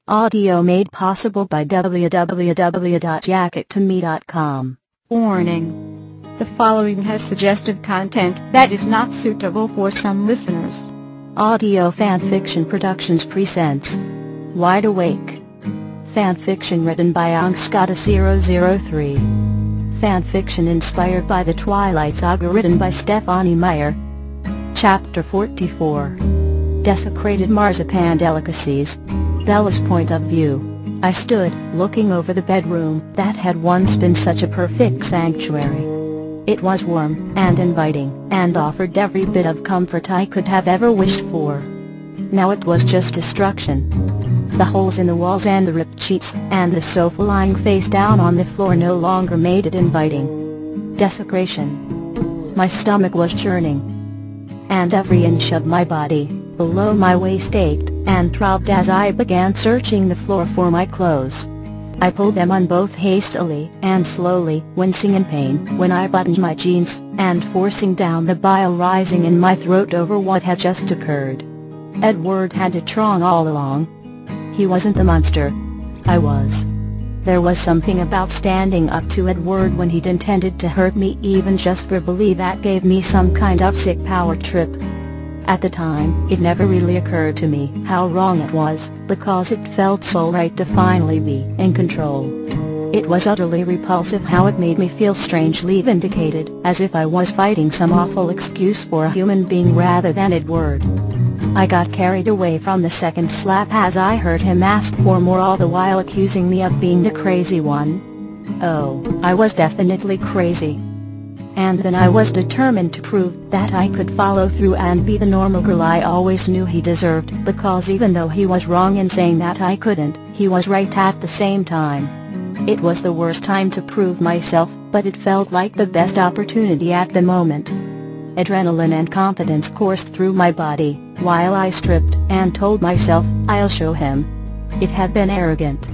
Audio made possible by www.jackettome.com. Warning. The following has suggestive content that is not suitable for some listeners. Audio Fanfiction Productions presents Wide Awake. Fanfiction written by Angskata003. Fanfiction inspired by the Twilight Saga written by Stephanie Meyer. Chapter 44. Desecrated Marzipan Delicacies. Bella's point of view. I stood, looking over the bedroom that had once been such a perfect sanctuary. It was warm and inviting, and offered every bit of comfort I could have ever wished for. Now it was just destruction. The holes in the walls and the ripped sheets, and the sofa lying face down on the floor no longer made it inviting. Desecration. My stomach was churning, and every inch of my body, below my waist ached and throbbed as I began searching the floor for my clothes. I pulled them on both hastily and slowly, wincing in pain when I buttoned my jeans, and forcing down the bile rising in my throat over what had just occurred. Edward had it wrong all along. He wasn't the monster. I was. There was something about standing up to Edward when he'd intended to hurt me even just verbally that gave me some kind of sick power trip. At the time, it never really occurred to me how wrong it was, because it felt so right to finally be in control. It was utterly repulsive how it made me feel strangely vindicated, as if I was fighting some awful excuse for a human being rather than Edward. I got carried away from the second slap as I heard him ask for more, all the while accusing me of being the crazy one. Oh, I was definitely crazy. And then I was determined to prove that I could follow through and be the normal girl I always knew he deserved, because even though he was wrong in saying that I couldn't, he was right at the same time. It was the worst time to prove myself, but it felt like the best opportunity at the moment. Adrenaline and confidence coursed through my body, while I stripped and told myself, I'll show him. It had been arrogant.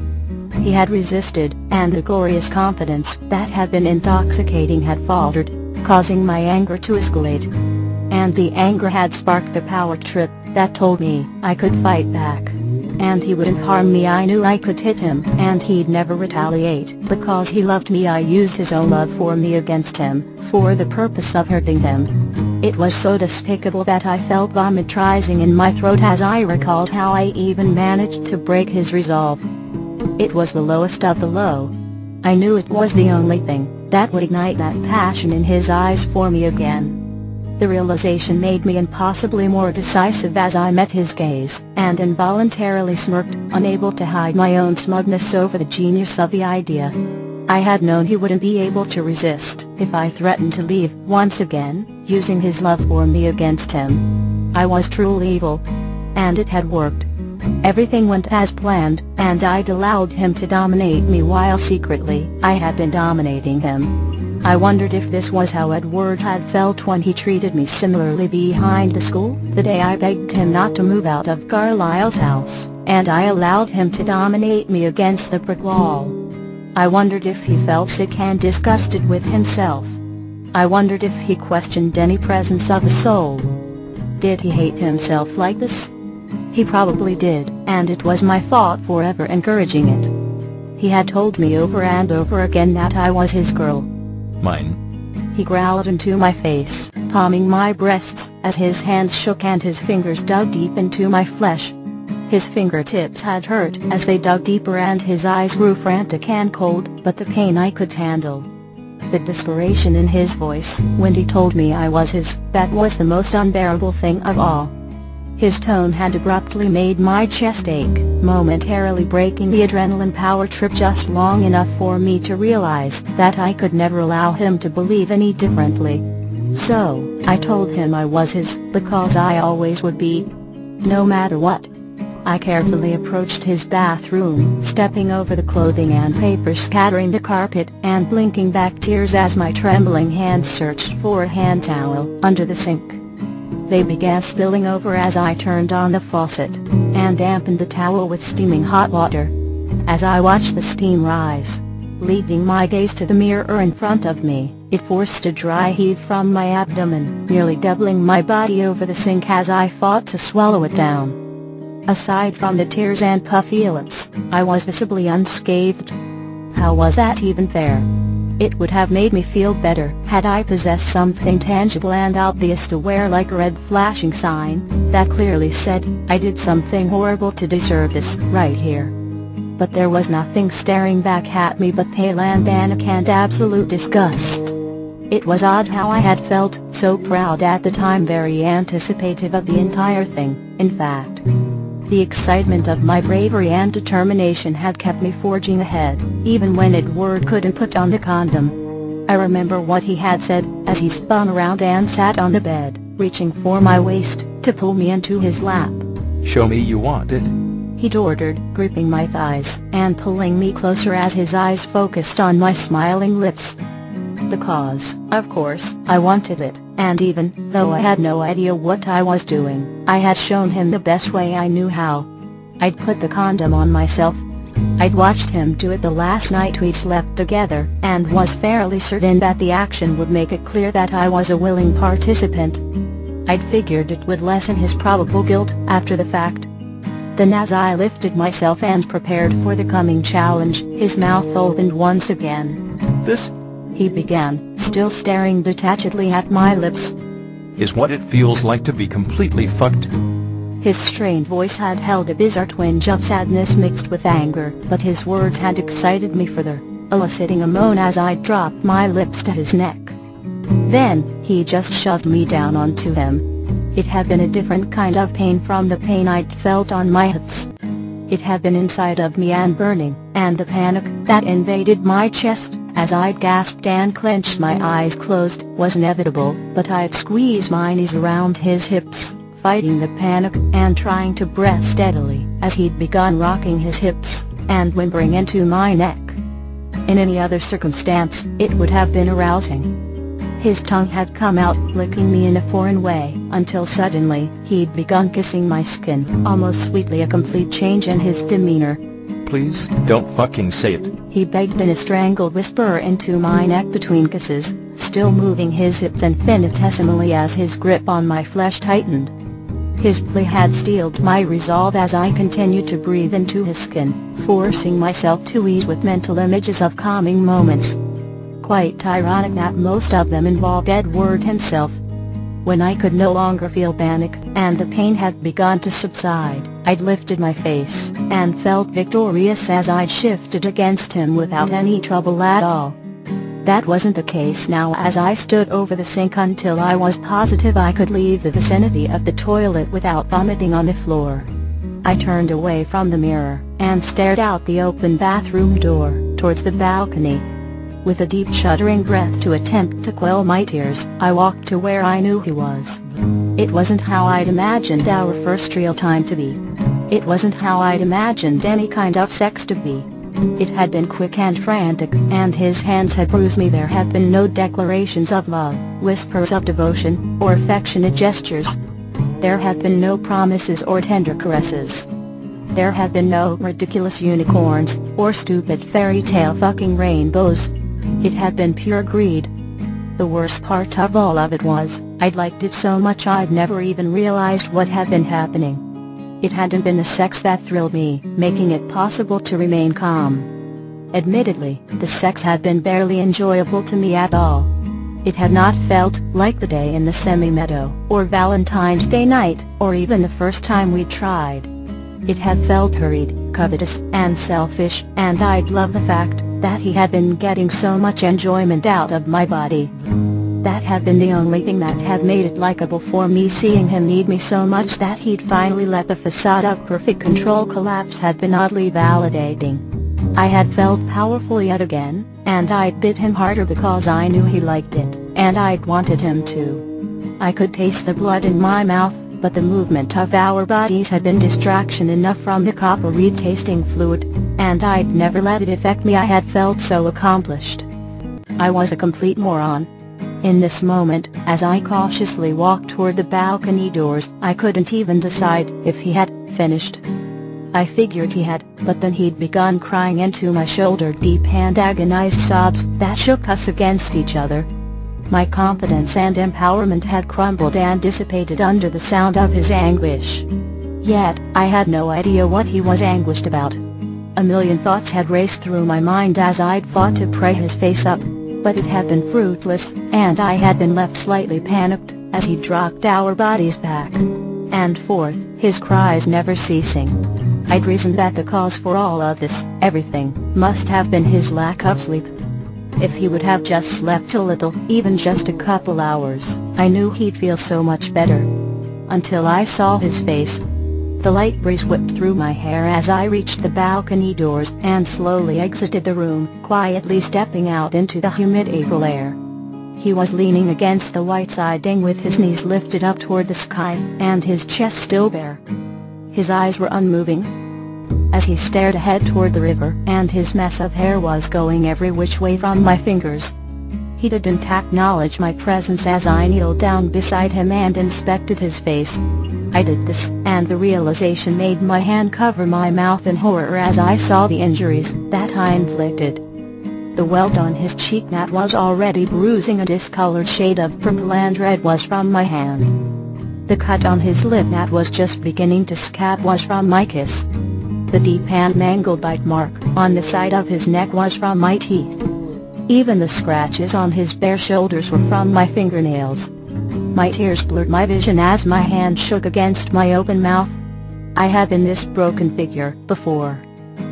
He had resisted, and the glorious confidence that had been intoxicating had faltered, causing my anger to escalate. And the anger had sparked the power trip that told me I could fight back. And he wouldn't harm me. I knew I could hit him, and he'd never retaliate, because he loved me. I used his own love for me against him, for the purpose of hurting him. It was so despicable that I felt vomit rising in my throat as I recalled how I even managed to break his resolve. It was the lowest of the low. I knew it was the only thing that would ignite that passion in his eyes for me again. The realization made me impossibly more decisive as I met his gaze, and involuntarily smirked, unable to hide my own smugness over the genius of the idea. I had known he wouldn't be able to resist if I threatened to leave once again, using his love for me against him. I was truly evil. And it had worked. Everything went as planned, and I'd allowed him to dominate me while secretly I had been dominating him. I wondered if this was how Edward had felt when he treated me similarly behind the school, the day I begged him not to move out of Carlisle's house, and I allowed him to dominate me against the brick wall. I wondered if he felt sick and disgusted with himself. I wondered if he questioned any presence of a soul. Did he hate himself like this? He probably did, and it was my fault for ever encouraging it. He had told me over and over again that I was his girl. Mine. He growled into my face, palming my breasts as his hands shook and his fingers dug deep into my flesh. His fingertips had hurt as they dug deeper, and his eyes grew frantic and cold, but the pain I could handle. The desperation in his voice when he told me I was his, that was the most unbearable thing of all. His tone had abruptly made my chest ache, momentarily breaking the adrenaline power trip just long enough for me to realize that I could never allow him to believe any differently. So, I told him I was his, because I always would be. No matter what. I carefully approached his bathroom, stepping over the clothing and paper scattering the carpet, and blinking back tears as my trembling hands searched for a hand towel under the sink. They began spilling over as I turned on the faucet, and dampened the towel with steaming hot water. As I watched the steam rise, leading my gaze to the mirror in front of me, it forced a dry heave from my abdomen, nearly doubling my body over the sink as I fought to swallow it down. Aside from the tears and puffy lips, I was visibly unscathed. How was that even fair? It would have made me feel better had I possessed something tangible and obvious to wear, like a red flashing sign that clearly said, "I did something horrible to deserve this," right here. But there was nothing staring back at me but pale and panic and absolute disgust. It was odd how I had felt so proud at the time, very anticipative of the entire thing. In fact, the excitement of my bravery and determination had kept me forging ahead, even when Edward couldn't put on the condom. I remember what he had said, as he spun around and sat on the bed, reaching for my waist to pull me into his lap. "Show me you want it," he'd ordered, gripping my thighs and pulling me closer as his eyes focused on my smiling lips. Because, of course, I wanted it, and even though I had no idea what I was doing, I had shown him the best way I knew how. I'd put the condom on myself. I'd watched him do it the last night we slept together, and was fairly certain that the action would make it clear that I was a willing participant. I'd figured it would lessen his probable guilt after the fact. Then as I lifted myself and prepared for the coming challenge, his mouth opened once again. "This," he began, still staring detachedly at my lips, "is what it feels like to be completely fucked." His strained voice had held a bizarre twinge of sadness mixed with anger, but his words had excited me further, eliciting a moan as I dropped my lips to his neck. Then, he just shoved me down onto him. It had been a different kind of pain from the pain I'd felt on my hips. It had been inside of me and burning, and the panic that invaded my chest, as I'd gasped and clenched my eyes closed, was inevitable, but I'd squeezed my knees around his hips, fighting the panic and trying to breathe steadily, as he'd begun rocking his hips and whimpering into my neck. In any other circumstance, it would have been arousing. His tongue had come out, licking me in a foreign way, until suddenly, he'd begun kissing my skin, almost sweetly, a complete change in his demeanor. "Please, don't fucking say it," he begged in a strangled whisper into my neck between kisses, still moving his hips infinitesimally as his grip on my flesh tightened. His plea had steeled my resolve as I continued to breathe into his skin, forcing myself to ease with mental images of calming moments. Quite ironic that most of them involved Edward himself. When I could no longer feel panic, and the pain had begun to subside, I'd lifted my face, and felt victorious as I'd shifted against him without any trouble at all. That wasn't the case now, as I stood over the sink until I was positive I could leave the vicinity of the toilet without vomiting on the floor. I turned away from the mirror, and stared out the open bathroom door, towards the balcony. With a deep shuddering breath to attempt to quell my tears, I walked to where I knew he was. It wasn't how I'd imagined our first real time to be. It wasn't how I'd imagined any kind of sex to be. It had been quick and frantic, and his hands had bruised me. There had been no declarations of love, whispers of devotion, or affectionate gestures. There had been no promises or tender caresses. There had been no ridiculous unicorns, or stupid fairy tale fucking rainbows. It had been pure greed. The worst part of all of it was, I'd liked it so much I'd never even realized what had been happening. It hadn't been the sex that thrilled me, making it possible to remain calm. Admittedly, the sex had been barely enjoyable to me at all. It had not felt like the day in the semi-meadow, or Valentine's Day night, or even the first time we tried. It had felt hurried, covetous, and selfish, and I'd loved the fact that he had been getting so much enjoyment out of my body. That had been the only thing that had made it likable for me. Seeing him need me so much that he'd finally let the facade of perfect control collapse had been oddly validating. I had felt powerful yet again, and I'd bid him harder because I knew he liked it, and I'd wanted him to. I could taste the blood in my mouth, but the movement of our bodies had been distraction enough from the coppery tasting fluid, and I'd never let it affect me. I had felt so accomplished. I was a complete moron. In this moment, as I cautiously walked toward the balcony doors, I couldn't even decide if he had finished. I figured he had, but then he'd begun crying into my shoulder, deep and agonized sobs that shook us against each other. My confidence and empowerment had crumbled and dissipated under the sound of his anguish. Yet, I had no idea what he was anguished about. A million thoughts had raced through my mind as I'd fought to pry his face up. But it had been fruitless, and I had been left slightly panicked, as he dropped our bodies back and forth, his cries never ceasing. I'd reasoned that the cause for all of this, everything, must have been his lack of sleep. If he would have just slept a little, even just a couple hours, I knew he'd feel so much better. Until I saw his face. The light breeze whipped through my hair as I reached the balcony doors and slowly exited the room, quietly stepping out into the humid April air. He was leaning against the white siding with his knees lifted up toward the sky and his chest still bare. His eyes were unmoving as he stared ahead toward the river, and his mess of hair was going every which way from my fingers. He didn't acknowledge my presence as I kneeled down beside him and inspected his face. I did this, and the realization made my hand cover my mouth in horror as I saw the injuries that I inflicted. The welt on his cheek that was already bruising a discolored shade of purple and red was from my hand. The cut on his lip that was just beginning to scab was from my kiss. The deep and mangled bite mark on the side of his neck was from my teeth. Even the scratches on his bare shoulders were from my fingernails. My tears blurred my vision as my hand shook against my open mouth. I had been this broken figure before.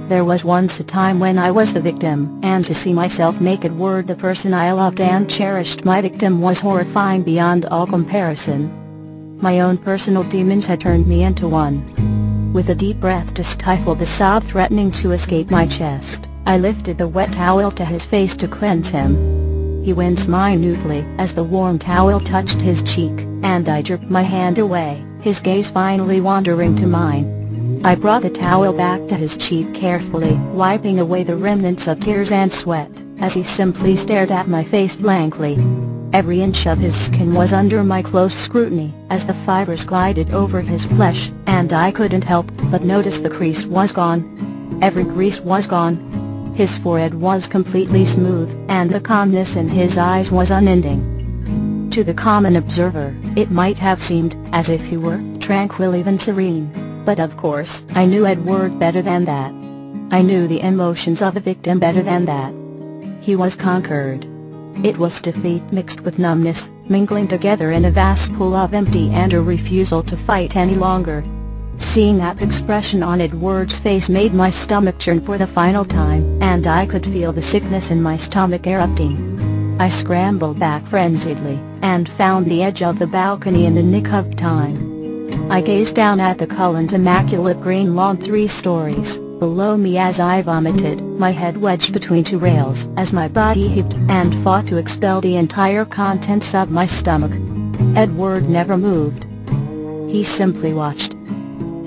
There was once a time when I was the victim, and to see myself make it word the person I loved and cherished my victim was horrifying beyond all comparison. My own personal demons had turned me into one. With a deep breath to stifle the sob threatening to escape my chest, I lifted the wet towel to his face to cleanse him. He winced minutely as the warm towel touched his cheek, and I jerked my hand away, his gaze finally wandering to mine. I brought the towel back to his cheek carefully, wiping away the remnants of tears and sweat, as he simply stared at my face blankly. Every inch of his skin was under my close scrutiny, as the fibers glided over his flesh, and I couldn't help but notice the crease was gone. Every crease was gone. His forehead was completely smooth, and the calmness in his eyes was unending. To the common observer, it might have seemed as if he were tranquil, even serene, but of course, I knew Edward better than that. I knew the emotions of a victim better than that. He was conquered. It was defeat mixed with numbness, mingling together in a vast pool of empty and a refusal to fight any longer. Seeing that expression on Edward's face made my stomach churn for the final time, and I could feel the sickness in my stomach erupting. I scrambled back frenziedly, and found the edge of the balcony in the nick of time. I gazed down at the Cullen's immaculate green lawn 3 stories below me as I vomited, my head wedged between 2 rails as my body heaved and fought to expel the entire contents of my stomach. Edward never moved. He simply watched.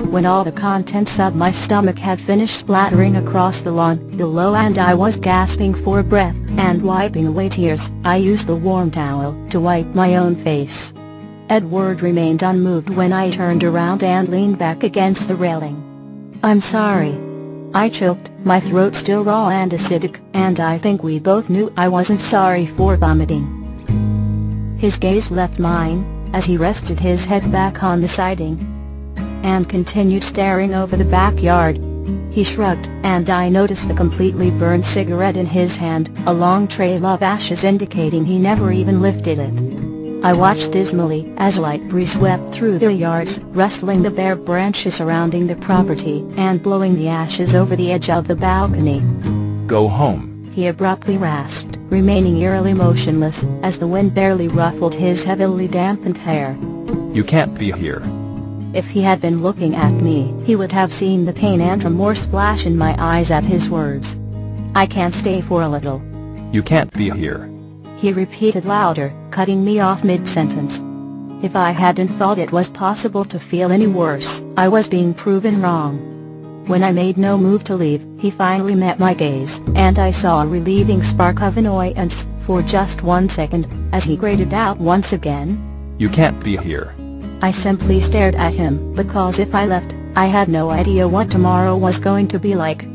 When all the contents of my stomach had finished splattering across the lawn below and I was gasping for breath and wiping away tears, I used the warm towel to wipe my own face. Edward remained unmoved when I turned around and leaned back against the railing. "I'm sorry," I choked, my throat still raw and acidic, and I think we both knew I wasn't sorry for vomiting. His gaze left mine, as he rested his head back on the siding and continued staring over the backyard. He shrugged, and I noticed the completely burned cigarette in his hand, a long trail of ashes indicating he never even lifted it. I watched dismally as a light breeze swept through the yards, rustling the bare branches surrounding the property and blowing the ashes over the edge of the balcony. Go home, he abruptly rasped, remaining eerily motionless, as the wind barely ruffled his heavily dampened hair. You can't be here. If he had been looking at me, he would have seen the pain and remorse flash in my eyes at his words. "I can't stay for a little." You can't be here. He repeated louder, cutting me off mid-sentence. If I hadn't thought it was possible to feel any worse, I was being proven wrong. When I made no move to leave, he finally met my gaze, and I saw a relieving spark of annoyance, for just 1 second, as he grated out once again. You can't be here. I simply stared at him, because if I left, I had no idea what tomorrow was going to be like.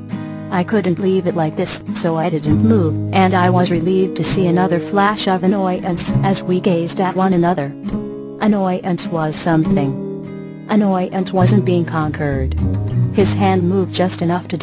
I couldn't leave it like this, so I didn't move, and I was relieved to see another flash of annoyance as we gazed at one another. Annoyance was something Annoyance wasn't being conquered. His hand moved just enough to